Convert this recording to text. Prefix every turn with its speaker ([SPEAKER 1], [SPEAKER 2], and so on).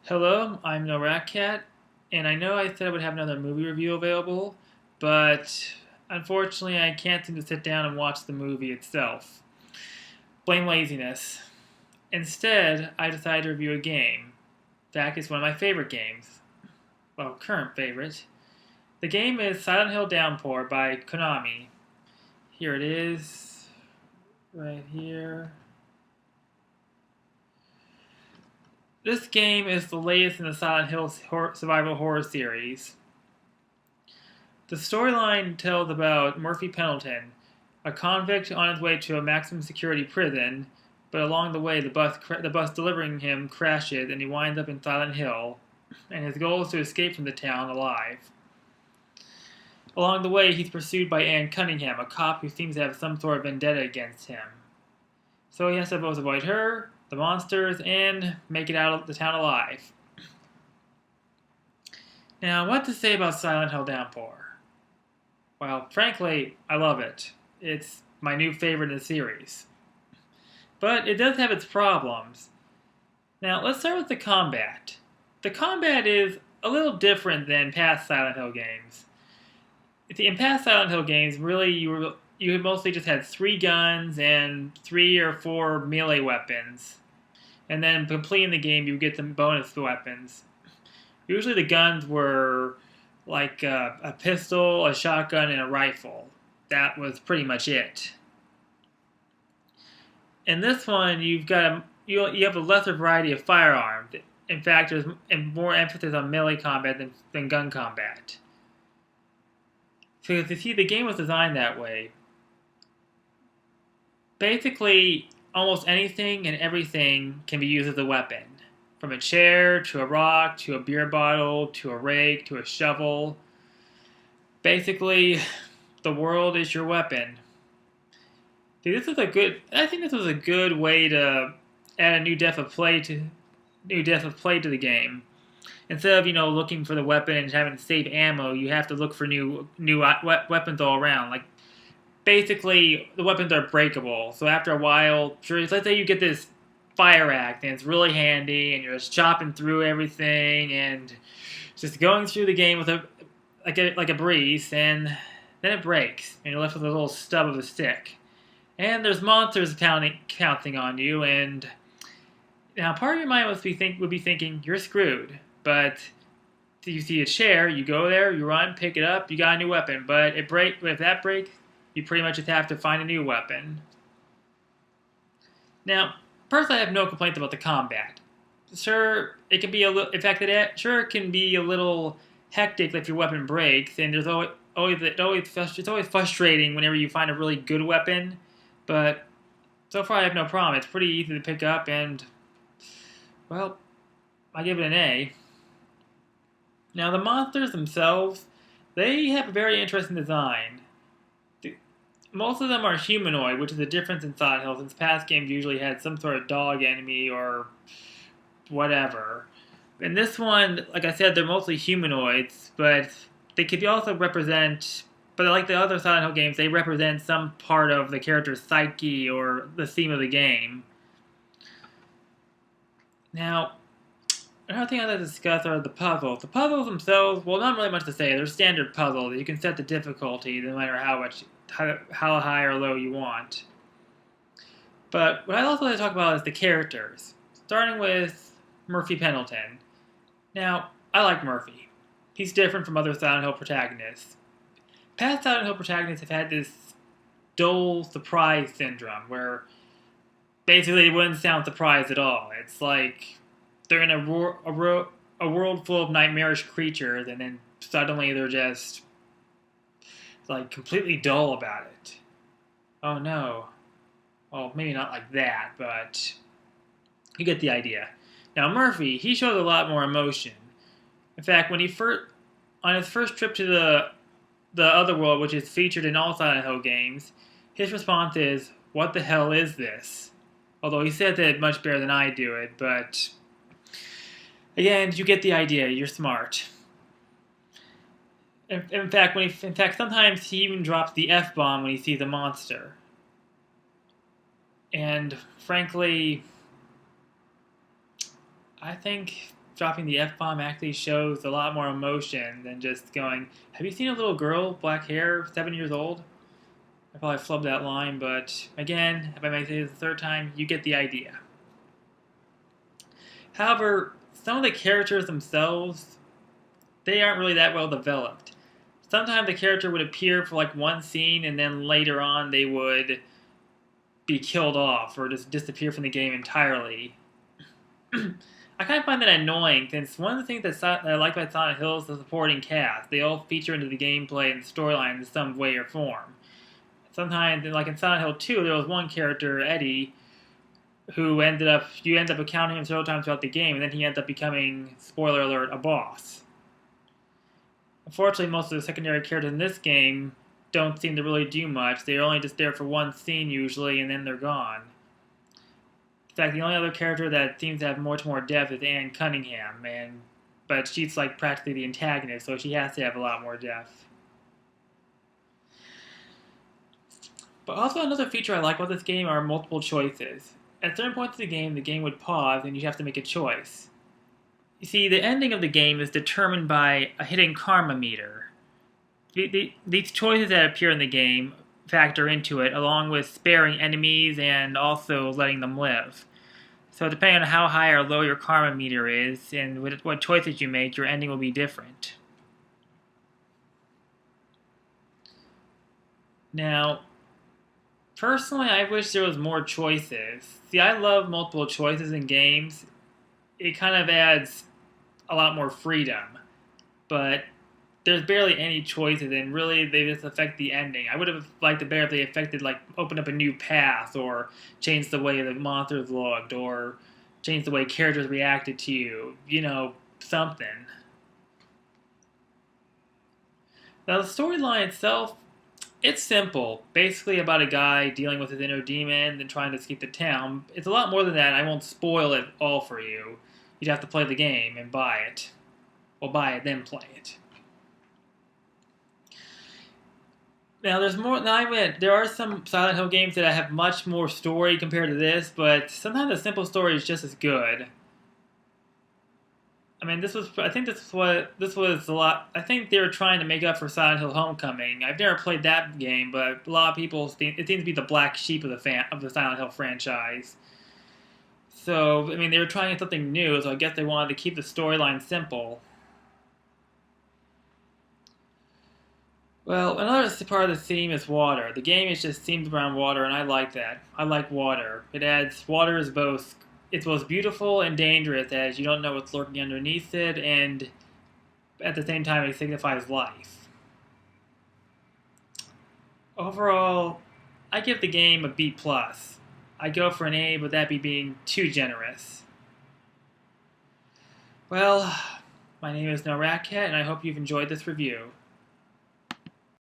[SPEAKER 1] Hello, I'm No Rat Cat, and I know I said I would have another movie review available, but unfortunately I can't seem to sit down and watch the movie itself. Blame laziness. Instead, I decided to review a game. In fact, it's one of my favorite games. Well, current favorite. The game is Silent Hill Downpour by Konami. Here it is, right here. This game is the latest in the Silent Hill survival horror series. The storyline tells about Murphy Pendleton, a convict on his way to a maximum security prison, but along the way the bus delivering him crashes and he winds up in Silent Hill, and his goal is to escape from the town alive. Along the way, he's pursued by Anne Cunningham, a cop who seems to have some sort of vendetta against him. So he has to both avoid her, the monsters, and make it out of the town alive. Now, what to say about Silent Hill Downpour? Well, frankly, I love it. It's my new favorite in the series. But it does have its problems. Now, let's start with the combat. The combat is a little different than past Silent Hill games. In past Silent Hill games, really, you mostly just had 3 guns and 3 or 4 melee weapons. And then completing the game, you get some bonus weapons. Usually the guns were like a pistol, a shotgun, and a rifle. That was pretty much it. In this one, you have a lesser variety of firearms. In fact, there's more emphasis on melee combat than gun combat. So you see, the game was designed that way. Basically, almost anything and everything can be used as a weapon. From a chair, to a rock, to a beer bottle, to a rake, to a shovel. Basically, the world is your weapon. See, I think this was a good way to add a new depth of play to the game. Instead of looking for the weapon and having to save ammo, you have to look for new weapons all around. Like basically, the weapons are breakable. So after a while, let's say you get this fire axe and it's really handy, and you're just chopping through everything and just going through the game with like a breeze, and then it breaks and you're left with a little stub of a stick. And there's monsters counting on you, and now part of your mind would be thinking you're screwed. But you see a chair, you go there, you run, pick it up, you got a new weapon. But if that breaks, you pretty much just have to find a new weapon. Now, personally, I have no complaints about the combat. Sure, it can be a little. In fact, it can be a little hectic if your weapon breaks, and it's always frustrating whenever you find a really good weapon. But so far, I have no problem. It's pretty easy to pick up, and well, I give it an A. Now, the monsters themselves, they have a very interesting design. Most of them are humanoid, which is a difference in Silent Hill, since past games usually had some sort of dog enemy or whatever. In this one, like I said, they're mostly humanoids, but they could also represent, but like the other Silent Hill games, they represent some part of the character's psyche or the theme of the game. Now, another thing I'd like to discuss are the puzzles. The puzzles themselves, well, not really much to say. They're standard puzzles. You can set the difficulty no matter how high or low you want. But what I'd also like to talk about is the characters, starting with Murphy Pendleton. Now, I like Murphy. He's different from other Silent Hill protagonists. Past Silent Hill protagonists have had this dull surprise syndrome, where basically they wouldn't sound surprised at all. It's like they're in a world full of nightmarish creatures, and then suddenly they're just like completely dull about it. Oh no. Well, maybe not like that, but you get the idea. Now Murphy, he shows a lot more emotion. In fact, on his first trip to the other world, which is featured in all Silent Hill games, his response is, "What the hell is this?" Although he says it much better than I do it, but again, you get the idea. You're smart. In fact, sometimes he even drops the F-bomb when he sees a monster. And frankly, I think dropping the F-bomb actually shows a lot more emotion than just going, "Have you seen a little girl, black hair, 7 years old?" I probably flubbed that line, but again, if I may say this the third time, you get the idea. However, some of the characters themselves, they aren't really that well developed. Sometimes the character would appear for like one scene and then later on they would be killed off or just disappear from the game entirely. I kind of find that annoying since one of the things that I like about Silent Hill is the supporting cast. They all feature into the gameplay and the storyline in some way or form. Sometimes, like in Silent Hill 2, there was one character, Eddie, who you end up encountering him several times throughout the game, and then he ends up becoming, spoiler alert, a boss. Unfortunately, most of the secondary characters in this game don't seem to really do much. They're only just there for one scene usually, and then they're gone. In fact, the only other character that seems to have much more depth is Anne Cunningham, but she's like practically the antagonist, so she has to have a lot more depth. But also another feature I like about this game are multiple choices. At certain points of the game would pause and you have to make a choice. You see, the ending of the game is determined by a hidden karma meter. These choices that appear in the game factor into it, along with sparing enemies and also letting them live. So depending on how high or low your karma meter is and what choices you make, your ending will be different. Now, personally, I wish there was more choices. See, I love multiple choices in games. It kind of adds a lot more freedom. But there's barely any choices, and really they just affect the ending. I would have liked it better if they affected, like, open up a new path, or changed the way the monsters looked, or changed the way characters reacted to you. You know, something. Now, the storyline itself, it's simple. Basically about a guy dealing with his inner demon and trying to escape the town. It's a lot more than that. I won't spoil it all for you. You'd have to play the game and buy it. Well, buy it, then play it. Now, there's more. Now, I admit, there are some Silent Hill games that have much more story compared to this, but sometimes a simple story is just as good. I mean, I think this was a lot. I think they were trying to make up for Silent Hill Homecoming. I've never played that game, but a lot of people it seems to be the black sheep of the Silent Hill franchise. So, I mean, they were trying something new, so I guess they wanted to keep the storyline simple. Well, another part of the theme is water. The game is just themed around water, and I like that. I like water. Water is it's both beautiful and dangerous, as you don't know what's lurking underneath it, and at the same time it signifies life. Overall, I give the game a B+. I go for an A, but that be being too generous. Well, my name is No Rat Cat, and I hope you've enjoyed this review.